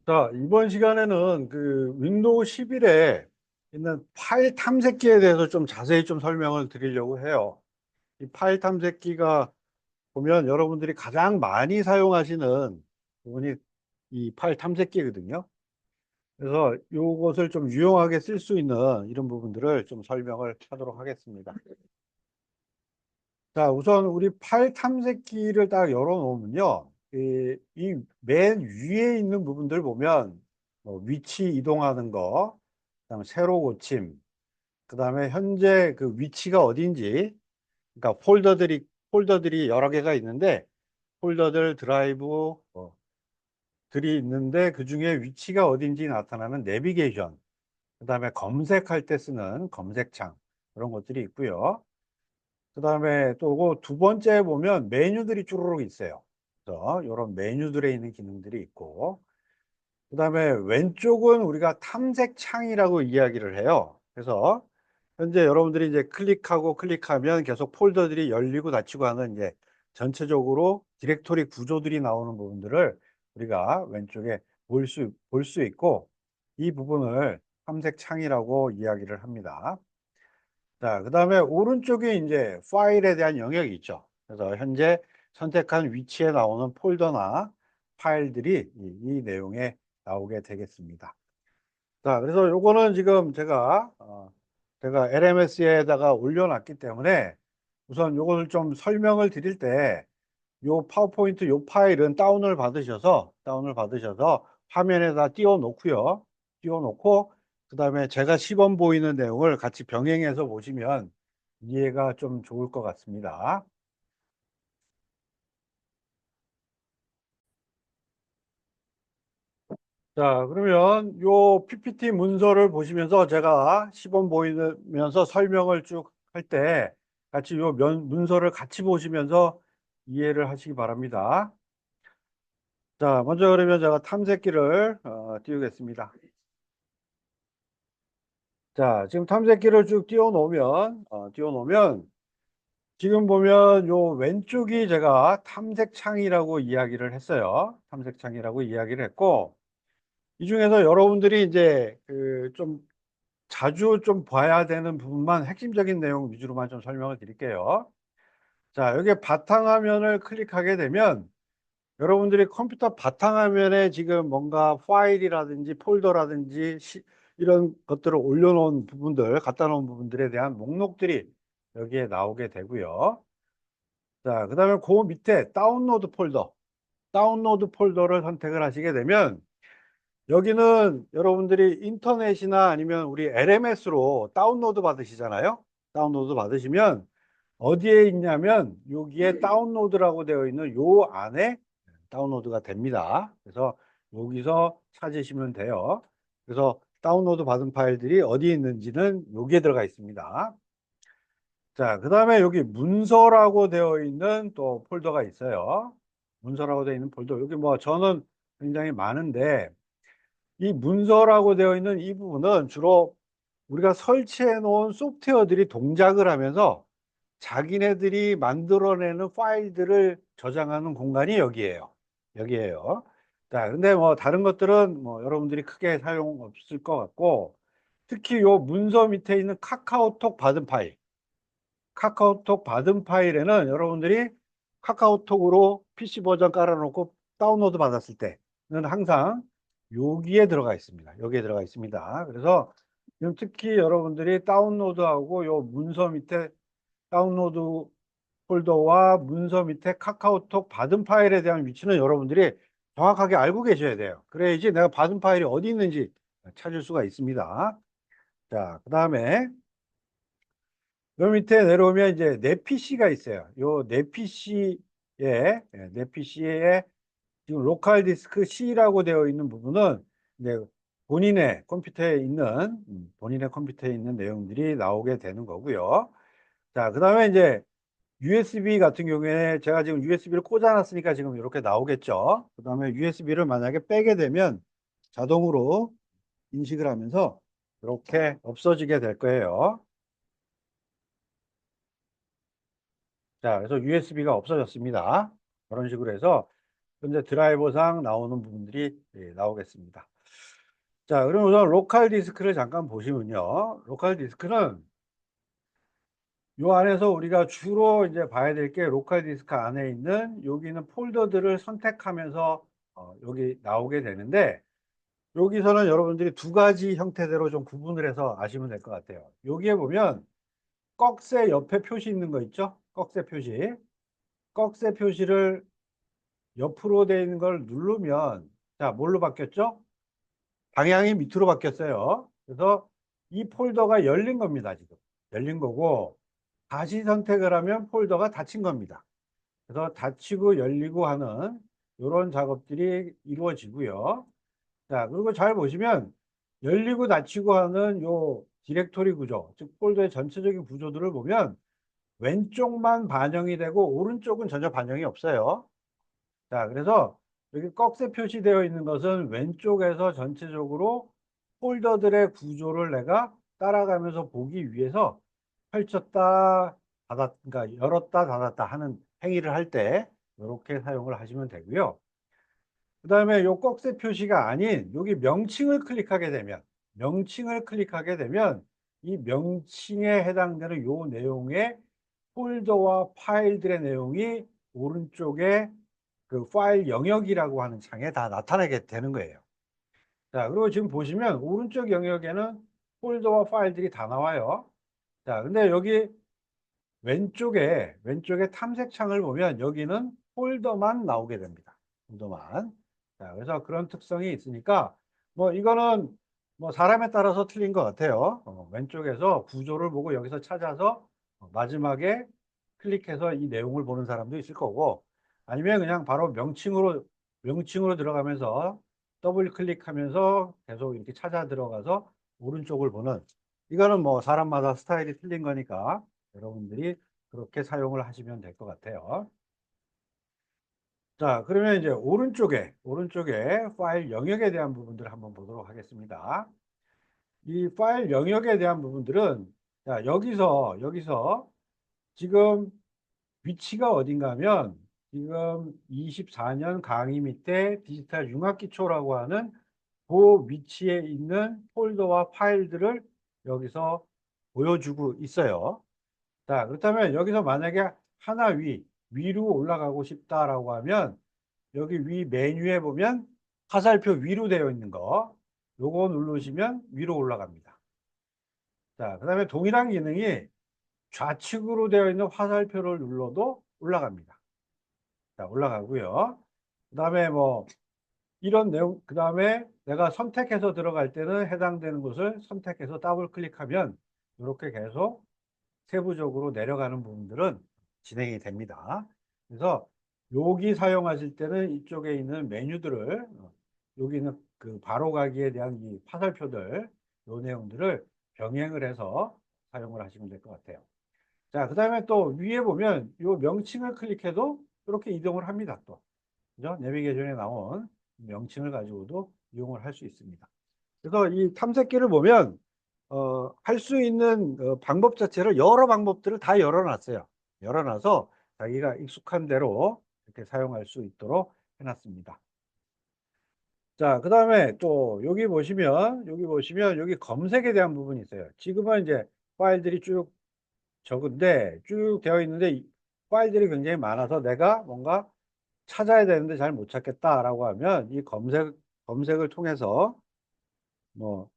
자, 이번 시간에는 그 윈도우 11에 있는 파일 탐색기에 대해서 좀 자세히 좀 설명을 드리려고 해요. 이 파일 탐색기가 보면 여러분들이 가장 많이 사용하시는 부분이 이 파일 탐색기거든요. 그래서 이것을 좀 유용하게 쓸 수 있는 이런 부분들을 좀 설명을 하도록 하겠습니다. 자, 우선 우리 파일 탐색기를 딱 열어놓으면요. 이 맨 위에 있는 부분들 보면 뭐 위치 이동하는 거, 그다음에 세로 고침, 그다음에 현재 그 위치가 어딘지, 그러니까 폴더들이 여러 개가 있는데 폴더들 드라이브 들이 있는데 그 중에 위치가 어딘지 나타나는 내비게이션, 그다음에 검색할 때 쓰는 검색창 그런 것들이 있고요. 그다음에 또 두 번째 보면 메뉴들이 쭈루룩 있어요. 그래서 이런 메뉴들에 있는 기능들이 있고, 그다음에 왼쪽은 우리가 탐색 창이라고 이야기를 해요. 그래서 현재 여러분들이 이제 클릭하면 계속 폴더들이 열리고 닫히고 하는 이제 전체적으로 디렉토리 구조들이 나오는 부분들을 우리가 왼쪽에 볼 수 있고, 이 부분을 탐색 창이라고 이야기를 합니다. 자, 그 다음에 오른쪽에 이제 파일에 대한 영역이 있죠. 그래서 현재 선택한 위치에 나오는 폴더나 파일들이 이 내용에 나오게 되겠습니다. 자, 그래서 요거는 지금 제가 LMS에다가 올려놨기 때문에 우선 요것을 좀 설명을 드릴 때 요 파워포인트 요 파일은 다운을 받으셔서 화면에다 띄워 놓고요. 띄워 놓고 그다음에 제가 시범 보이는 내용을 같이 병행해서 보시면 이해가 좀 좋을 것 같습니다. 자, 그러면 요 PPT 문서를 보시면서 제가 시범 보이면서 설명을 쭉 할 때 같이 문서를 같이 보시면서 이해를 하시기 바랍니다. 자, 먼저 그러면 제가 탐색기를 띄우겠습니다. 자, 지금 탐색기를 쭉 띄워놓으면, 지금 보면 요 왼쪽이 제가 탐색창이라고 이야기를 했어요. 탐색창이라고 이야기를 했고, 이 중에서 여러분들이 이제 그 좀 자주 좀 봐야 되는 부분만 핵심적인 내용 위주로만 좀 설명을 드릴게요. 자, 여기 바탕화면을 클릭하게 되면 여러분들이 컴퓨터 바탕화면에 지금 뭔가 파일이라든지 폴더라든지 이런 것들을 올려놓은 부분들, 갖다 놓은 부분들에 대한 목록들이 여기에 나오게 되고요. 자, 그 다음에 그 밑에 다운로드 폴더를 선택을 하시게 되면 여기는 여러분들이 인터넷이나 아니면 우리 LMS로 다운로드 받으시잖아요. 다운로드 받으시면 어디에 있냐면 여기에 다운로드라고 되어 있는 요 안에 다운로드가 됩니다. 그래서 여기서 찾으시면 돼요. 그래서 다운로드 받은 파일들이 어디에 있는지는 여기에 들어가 있습니다. 자, 그 다음에 여기 문서라고 되어 있는 또 폴더가 있어요. 문서라고 되어 있는 폴더. 여기 뭐 저는 굉장히 많은데 이 문서라고 되어 있는 이 부분은 주로 우리가 설치해 놓은 소프트웨어들이 동작을 하면서 자기네들이 만들어내는 파일들을 저장하는 공간이 여기에요. 자, 근데 뭐 다른 것들은 뭐 여러분들이 크게 사용 없을 것 같고, 특히 요 문서 밑에 있는 카카오톡 받은 파일에는 여러분들이 카카오톡으로 PC 버전 깔아놓고 다운로드 받았을 때는 항상 여기에 들어가 있습니다. 그래서 지금 특히 여러분들이 다운로드하고 요 문서 밑에 다운로드 폴더와 문서 밑에 카카오톡 받은 파일에 대한 위치는 여러분들이 정확하게 알고 계셔야 돼요. 그래야지 내가 받은 파일이 어디 있는지 찾을 수가 있습니다. 자, 그 다음에 요 밑에 내려오면 이제 내 PC가 있어요. 내 PC에 지금 로컬 디스크 C라고 되어 있는 부분은 이제 본인의 컴퓨터에 있는 내용들이 나오게 되는 거고요. 자, 그다음에 이제 USB 같은 경우에 제가 지금 USB를 꽂아놨으니까 지금 이렇게 나오겠죠. 그다음에 USB를 만약에 빼게 되면 자동으로 인식을 하면서 이렇게 없어지게 될 거예요. 자, 그래서 USB가 없어졌습니다. 그런 식으로 해서 현재 드라이버상 나오는 부분들이 나오겠습니다. 자, 그럼 우선 로컬 디스크를 잠깐 보시면요. 로컬 디스크는 요 안에서 우리가 주로 이제 봐야 될 게 로컬 디스크 안에 있는 여기 있는 폴더들을 선택하면서 여기 나오게 되는데, 여기서는 여러분들이 두 가지 형태대로 좀 구분을 해서 아시면 될 것 같아요. 여기에 보면 꺽쇠 옆에 표시 있는 거 있죠? 꺽쇠 표시. 꺽쇠 표시를 옆으로 되어 있는 걸 누르면, 자, 뭘로 바뀌었죠? 방향이 밑으로 바뀌었어요. 그래서 이 폴더가 열린 겁니다, 지금. 열린 거고, 다시 선택을 하면 폴더가 닫힌 겁니다. 그래서 닫히고 열리고 하는 이런 작업들이 이루어지고요. 자, 그리고 잘 보시면 열리고 닫히고 하는 요 디렉토리 구조, 즉 폴더의 전체적인 구조들을 보면 왼쪽만 반영이 되고 오른쪽은 전혀 반영이 없어요. 자, 그래서 여기 꺽쇠 표시되어 있는 것은 왼쪽에서 전체적으로 폴더들의 구조를 내가 따라가면서 보기 위해서 펼쳤다, 그러니까 열었다, 닫았다 하는 행위를 할 때 이렇게 사용을 하시면 되고요. 그 다음에 요 꺽쇠 표시가 아닌 여기 명칭을 클릭하게 되면 이 명칭에 해당되는 요 내용의 폴더와 파일들의 내용이 오른쪽에 그 파일 영역이라고 하는 창에 다 나타나게 되는 거예요. 자, 그리고 지금 보시면 오른쪽 영역에는 폴더와 파일들이 다 나와요. 자, 근데 여기 왼쪽에 탐색창을 보면 여기는 폴더만 나오게 됩니다. 폴더만. 자, 그래서 그런 특성이 있으니까 뭐 이거는 뭐 사람에 따라서 틀린 것 같아요. 왼쪽에서 구조를 보고 여기서 찾아서 마지막에 클릭해서 이 내용을 보는 사람도 있을 거고, 아니면 그냥 바로 명칭으로 들어가면서 더블 클릭하면서 계속 이렇게 찾아 들어가서 오른쪽을 보는, 이거는 뭐 사람마다 스타일이 틀린 거니까 여러분들이 그렇게 사용을 하시면 될 것 같아요. 자, 그러면 이제 오른쪽에 파일 영역에 대한 부분들을 한번 보도록 하겠습니다. 이 파일 영역에 대한 부분들은, 자, 여기서 지금 위치가 어딘가 하면 지금 24년 강의 밑에 디지털 융합기초라고 하는 그 위치에 있는 폴더와 파일들을 여기서 보여주고 있어요. 자, 그렇다면 여기서 만약에 하나 위로 올라가고 싶다라고 하면 여기 위 메뉴에 보면 화살표 위로 되어 있는 거, 요거 누르시면 위로 올라갑니다. 자, 그 다음에 동일한 기능이 좌측으로 되어 있는 화살표를 눌러도 올라갑니다. 자, 올라가고요. 그 다음에 뭐 이런 내용, 그 다음에 내가 선택해서 들어갈 때는 해당되는 곳을 선택해서 더블 클릭하면 이렇게 계속 세부적으로 내려가는 부분들은 진행이 됩니다. 그래서 여기 사용하실 때는 이쪽에 있는 메뉴들을 여기 있는 그 바로 가기에 대한 이 화살표들, 요 내용들을 병행을 해서 사용을 하시면 될 것 같아요. 자, 그 다음에 또 위에 보면 요 명칭을 클릭해도 이렇게 이동을 합니다. 또 그죠? 내비게이션에 나온 명칭을 가지고도 이용을 할 수 있습니다. 그래서 이 탐색기를 보면 할 수 있는 방법 자체를 여러 방법들을 다 열어놨어요. 열어놔서 자기가 익숙한 대로 이렇게 사용할 수 있도록 해놨습니다. 자, 그 다음에 또 여기 보시면 여기 검색에 대한 부분이 있어요. 지금은 이제 파일들이 쭉 적은데 쭉 되어 있는데 이 파일들이 굉장히 많아서 내가 뭔가 찾아야 되는데 잘 못 찾겠다라고 하면 이 검색을 통해서 뭐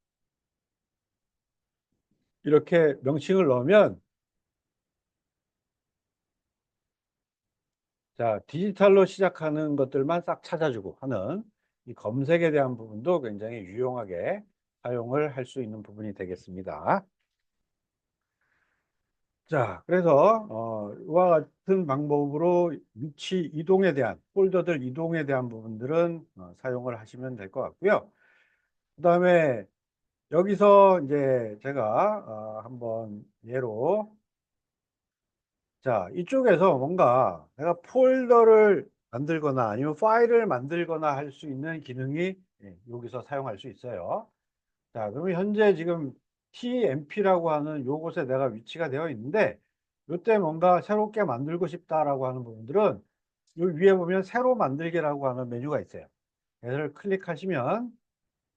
이렇게 명칭을 넣으면, 자, 디지털로 시작하는 것들만 싹 찾아주고 하는 이 검색에 대한 부분도 굉장히 유용하게 사용을 할 수 있는 부분이 되겠습니다. 자, 그래서 이와 같은 방법으로 위치 이동에 대한 폴더들 이동에 대한 부분들은 사용을 하시면 될 것 같고요. 그 다음에 여기서 이제 제가 한번 예로, 자, 이쪽에서 뭔가 내가 폴더를 만들거나 아니면 파일을 만들거나 할 수 있는 기능이 여기서 사용할 수 있어요. 자, 그러면 현재 지금 TMP라고 하는 요곳에 내가 위치가 되어 있는데, 요때 뭔가 새롭게 만들고 싶다라고 하는 부분들은 여기 위에 보면 새로 만들기라고 하는 메뉴가 있어요. 얘를 클릭하시면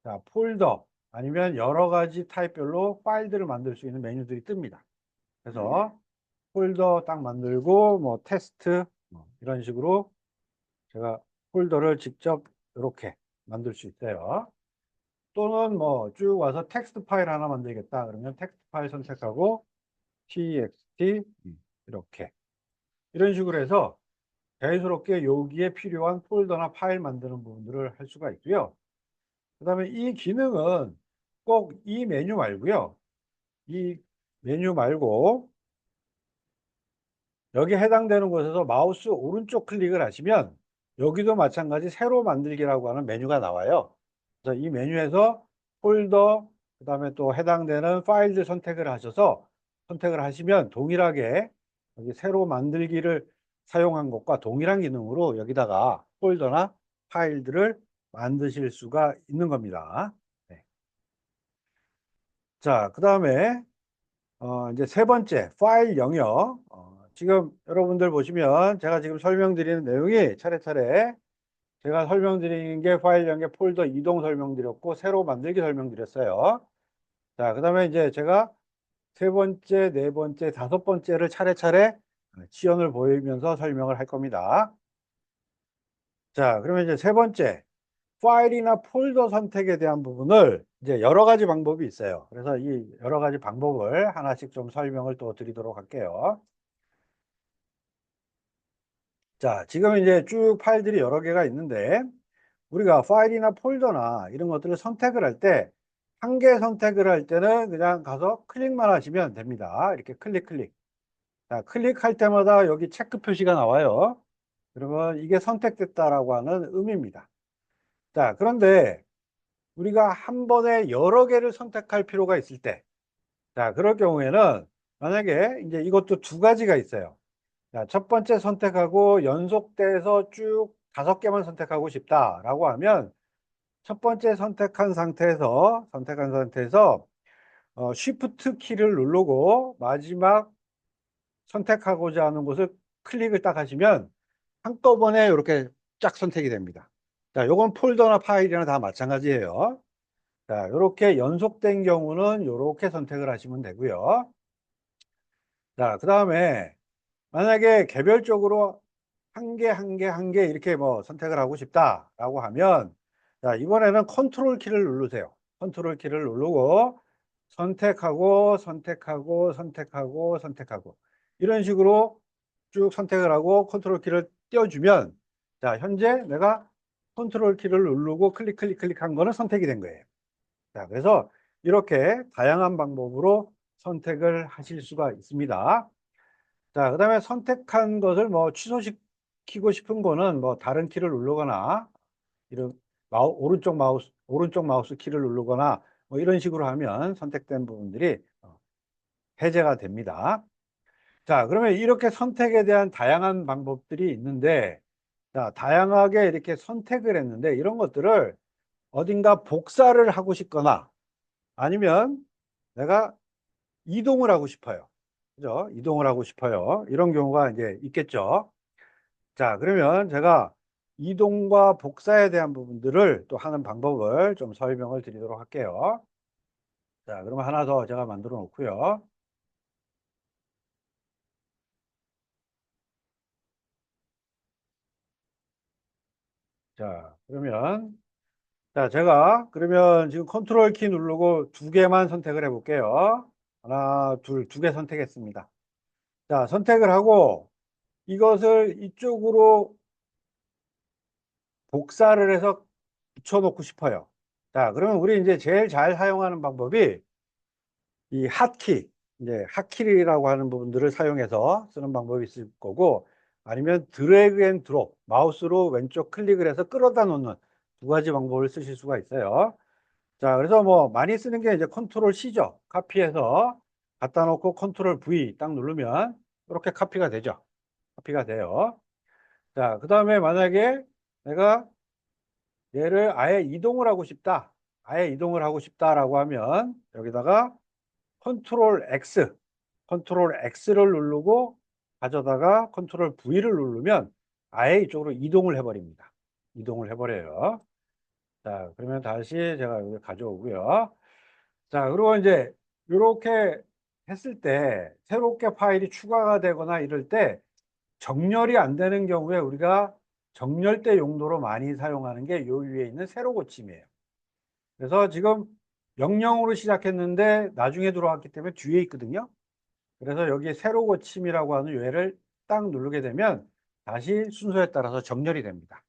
자, 폴더 아니면 여러 가지 타입별로 파일들을 만들 수 있는 메뉴들이 뜹니다. 그래서 폴더 딱 만들고 뭐 테스트 뭐 이런 식으로 제가 폴더를 직접 이렇게 만들 수 있어요. 또는 뭐 쭉 와서 텍스트 파일 하나 만들겠다 그러면 텍스트 파일 선택하고 txt 이렇게 이런 식으로 해서 자연스럽게 여기에 필요한 폴더나 파일 만드는 부분들을 할 수가 있고요. 그 다음에 이 기능은 꼭 이 메뉴 말고요. 이 메뉴 말고 여기 해당되는 곳에서 마우스 오른쪽 클릭을 하시면 여기도 마찬가지 새로 만들기라고 하는 메뉴가 나와요. 그래서 이 메뉴에서 폴더 그다음에 또 해당되는 파일들 선택을 하셔서 선택을 하시면 동일하게 여기 새로 만들기를 사용한 것과 동일한 기능으로 여기다가 폴더나 파일들을 만드실 수가 있는 겁니다. 네. 자, 그다음에 이제 세 번째 파일 영역. 지금 여러분들 보시면 제가 지금 설명드리는 내용이 차례차례 제가 설명드린 게 파일 영역 폴더 이동 설명드렸고 새로 만들기 설명드렸어요. 자, 그다음에 이제 제가 세 번째, 네 번째, 다섯 번째를 차례차례 지연을 보이면서 설명을 할 겁니다. 자, 그러면 이제 세 번째 파일이나 폴더 선택에 대한 부분을 이제 여러 가지 방법이 있어요. 그래서 이 여러 가지 방법을 하나씩 좀 설명을 또 드리도록 할게요. 자, 지금 이제 쭉 파일들이 여러 개가 있는데 우리가 파일이나 폴더나 이런 것들을 선택을 할 때 한 개 선택을 할 때는 그냥 가서 클릭만 하시면 됩니다. 이렇게 클릭 클릭. 자, 클릭할 때마다 여기 체크 표시가 나와요. 그러면 이게 선택됐다라고 하는 의미입니다. 자, 그런데 우리가 한 번에 여러 개를 선택할 필요가 있을 때, 자, 그럴 경우에는 만약에 이제 이것도 두 가지가 있어요. 자, 첫 번째 선택하고 연속돼서 쭉 다섯 개만 선택하고 싶다라고 하면 첫 번째 선택한 상태에서 Shift 키를 누르고 마지막 선택하고자 하는 곳을 클릭을 딱 하시면 한꺼번에 이렇게 쫙 선택이 됩니다. 자, 요건 폴더나 파일이나 다 마찬가지예요. 자, 요렇게 연속된 경우는 요렇게 선택을 하시면 되고요. 자, 그다음에 만약에 개별적으로 한 개, 한 개, 한 개 이렇게 뭐 선택을 하고 싶다라고 하면 자, 이번에는 컨트롤 키를 누르세요. 컨트롤 키를 누르고 선택하고 선택하고 선택하고 선택하고 이런 식으로 쭉 선택을 하고 컨트롤 키를 띄워주면 자, 현재 내가 컨트롤 키를 누르고 클릭 클릭 클릭한 거는 선택이 된 거예요. 자, 그래서 이렇게 다양한 방법으로 선택을 하실 수가 있습니다. 자, 그다음에 선택한 것을 뭐 취소시키고 싶은 거는 뭐 다른 키를 누르거나 이런 오른쪽 마우스 키를 누르거나 뭐 이런 식으로 하면 선택된 부분들이 해제가 됩니다. 자, 그러면 이렇게 선택에 대한 다양한 방법들이 있는데 자, 다양하게 이렇게 선택을 했는데 이런 것들을 어딘가 복사를 하고 싶거나 아니면 내가 이동을 하고 싶어요. 그죠? 이동을 하고 싶어요. 이런 경우가 이제 있겠죠. 자, 그러면 제가 이동과 복사에 대한 부분들을 또 하는 방법을 좀 설명을 드리도록 할게요. 자, 그러면 하나 더 제가 만들어 놓고요. 자, 그러면 자, 제가 그러면 지금 컨트롤 키 누르고 두 개만 선택을 해 볼게요. 하나, 둘, 두 개 선택했습니다. 자, 선택을 하고 이것을 이쪽으로 복사를 해서 붙여놓고 싶어요. 자, 그러면 우리 이제 제일 잘 사용하는 방법이 이 핫키, 이제 핫키라고 하는 부분들을 사용해서 쓰는 방법이 있을 거고 아니면 드래그 앤 드롭, 마우스로 왼쪽 클릭을 해서 끌어다 놓는 두 가지 방법을 쓰실 수가 있어요. 자, 그래서 뭐 많이 쓰는 게 이제 컨트롤 C죠. 카피해서 갖다 놓고 컨트롤 V 딱 누르면 이렇게 카피가 되죠. 카피가 돼요. 자, 그 다음에 만약에 내가 얘를 아예 이동을 하고 싶다. 아예 이동을 하고 싶다라고 하면 여기다가 컨트롤 X를 누르고 가져다가 컨트롤 V를 누르면 아예 이쪽으로 이동을 해버립니다. 이동을 해버려요. 자, 그러면 다시 제가 여기 가져오고요. 자, 그리고 이제 이렇게 했을 때 새롭게 파일이 추가가 되거나 이럴 때 정렬이 안 되는 경우에 우리가 정렬대 용도로 많이 사용하는 게 요 위에 있는 세로 고침이에요. 그래서 지금 명령으로 시작했는데 나중에 들어왔기 때문에 뒤에 있거든요. 그래서 여기에 세로 고침이라고 하는 요회를 딱 누르게 되면 다시 순서에 따라서 정렬이 됩니다.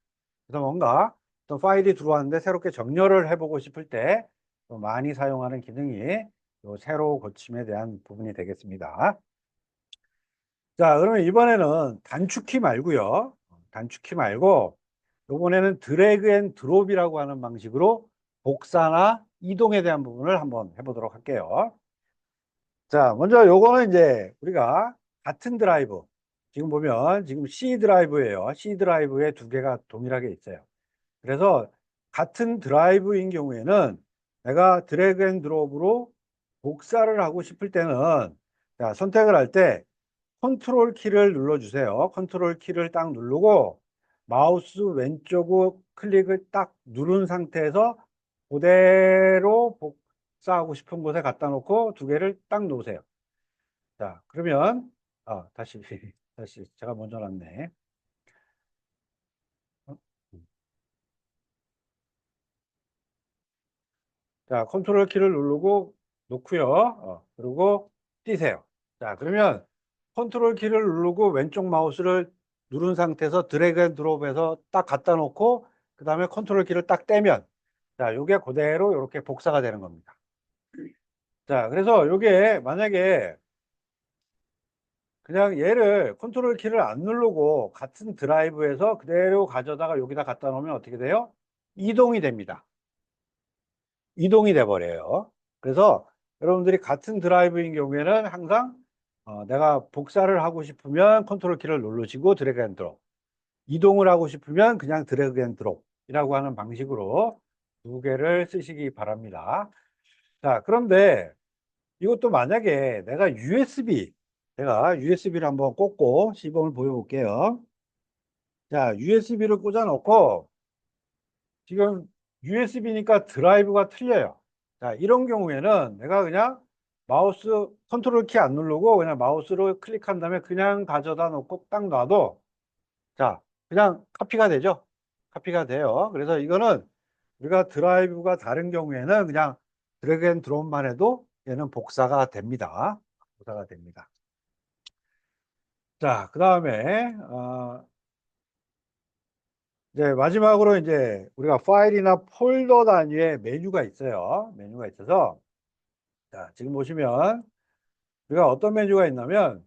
그래서 뭔가 또 파일이 들어왔는데 새롭게 정렬을 해보고 싶을 때 또 많이 사용하는 기능이 요 세로 고침에 대한 부분이 되겠습니다. 자, 그러면 이번에는 단축키 말고요. 단축키 말고 이번에는 드래그 앤 드롭이라고 하는 방식으로 복사나 이동에 대한 부분을 한번 해보도록 할게요. 자, 먼저 요거는 이제 우리가 같은 드라이브, 지금 보면 지금 C 드라이브예요. C 드라이브에 두 개가 동일하게 있어요. 그래서 같은 드라이브인 경우에는 내가 드래그 앤 드롭으로 복사를 하고 싶을 때는, 자, 선택을 할 때 컨트롤 키를 눌러주세요. 컨트롤 키를 딱 누르고 마우스 왼쪽 클릭을 딱 누른 상태에서 그대로 복사하고 싶은 곳에 갖다 놓고 두 개를 딱 놓으세요. 자, 그러면 다시 다시 제가 먼저 놨네. 어? 자, 컨트롤 키를 누르고 놓고요. 그리고 띄세요. 자, 그러면 컨트롤 키를 누르고 왼쪽 마우스를 누른 상태에서 드래그 앤 드롭해서 딱 갖다 놓고 그 다음에 컨트롤 키를 딱 떼면, 자, 요게 그대로 이렇게 복사가 되는 겁니다. 자, 그래서 요게 만약에 그냥 얘를 컨트롤 키를 안 누르고 같은 드라이브에서 그대로 가져다가 여기다 갖다 놓으면 어떻게 돼요? 이동이 됩니다. 이동이 돼 버려요. 그래서 여러분들이 같은 드라이브인 경우에는 항상 내가 복사를 하고 싶으면 컨트롤 키를 누르시고 드래그 앤 드롭, 이동을 하고 싶으면 그냥 드래그 앤 드롭이라고 하는 방식으로 두 개를 쓰시기 바랍니다. 자, 그런데 이것도 만약에 제가 USB를 한번 꽂고 시범을 보여볼게요. 자, USB를 꽂아 놓고 지금 USB니까 드라이브가 틀려요. 자, 이런 경우에는 내가 그냥 마우스 컨트롤 키 안 누르고 그냥 마우스로 클릭한 다음에 그냥 가져다 놓고 딱 놔도, 자, 그냥 카피가 되죠. 카피가 돼요. 그래서 이거는 우리가 드라이브가 다른 경우에는 그냥 드래그 앤 드롭만 해도 얘는 복사가 됩니다. 복사가 됩니다. 자, 그 다음에 이제 마지막으로 이제 우리가 파일이나 폴더 단위의 메뉴가 있어요. 메뉴가 있어서, 자, 지금 보시면 우리가 어떤 메뉴가 있냐면,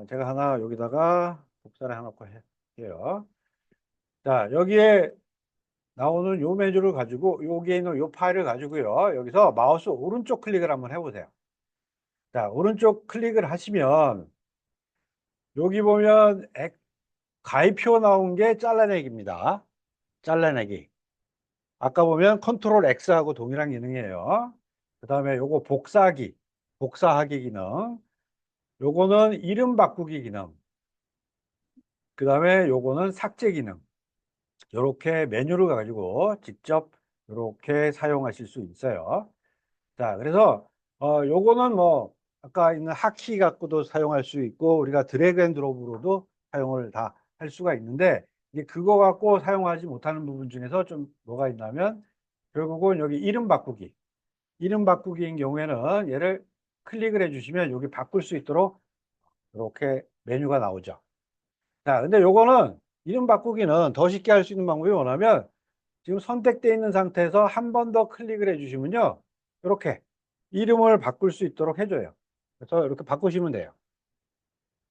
제가 하나 여기다가 복사를 해놓고 할게요. 자, 여기에 나오는 요 메뉴를 가지고 여기에 있는 요 파일을 가지고요. 여기서 마우스 오른쪽 클릭을 한번 해보세요. 자, 오른쪽 클릭을 하시면 여기 보면 가입표 나온 게 잘라내기입니다. 잘라내기. 아까 보면 컨트롤 X하고 동일한 기능이에요. 그 다음에 요거 복사하기 기능. 요거는 이름 바꾸기 기능. 그 다음에 요거는 삭제 기능. 요렇게 메뉴를 가지고 직접 요렇게 사용하실 수 있어요. 자, 그래서 요거는 뭐 아까 있는 하키 갖고도 사용할 수 있고 우리가 드래그 앤 드롭으로도 사용을 다 할 수가 있는데, 이제 그거 갖고 사용하지 못하는 부분 중에서 좀 뭐가 있냐면 결국은 여기 이름 바꾸기인 경우에는 얘를 클릭을 해주시면 여기 바꿀 수 있도록 이렇게 메뉴가 나오죠. 자, 근데 요거는 이름 바꾸기는 더 쉽게 할 수 있는 방법이 뭐냐면 지금 선택되어 있는 상태에서 한 번 더 클릭을 해주시면요, 이렇게 이름을 바꿀 수 있도록 해줘요. 그래서 이렇게 바꾸시면 돼요.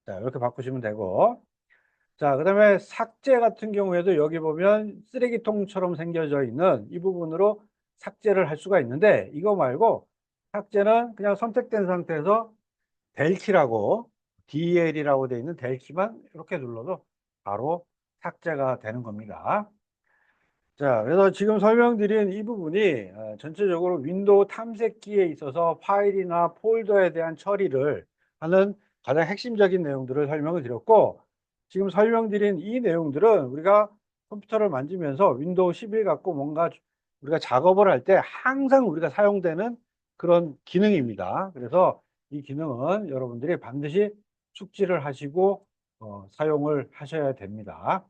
자, 이렇게 바꾸시면 되고, 자, 그 다음에 삭제 같은 경우에도 여기 보면 쓰레기통처럼 생겨져 있는 이 부분으로 삭제를 할 수가 있는데, 이거 말고 삭제는 그냥 선택된 상태에서 델키라고 DL이라고 되어 있는 델키만 이렇게 눌러도 바로 삭제가 되는 겁니다. 자, 그래서 지금 설명드린 이 부분이 전체적으로 윈도우 탐색기에 있어서 파일이나 폴더에 대한 처리를 하는 가장 핵심적인 내용들을 설명을 드렸고, 지금 설명드린 이 내용들은 우리가 컴퓨터를 만지면서 윈도우 11 갖고 뭔가 우리가 작업을 할 때 항상 우리가 사용되는 그런 기능입니다. 그래서 이 기능은 여러분들이 반드시 숙지를 하시고 사용을 하셔야 됩니다.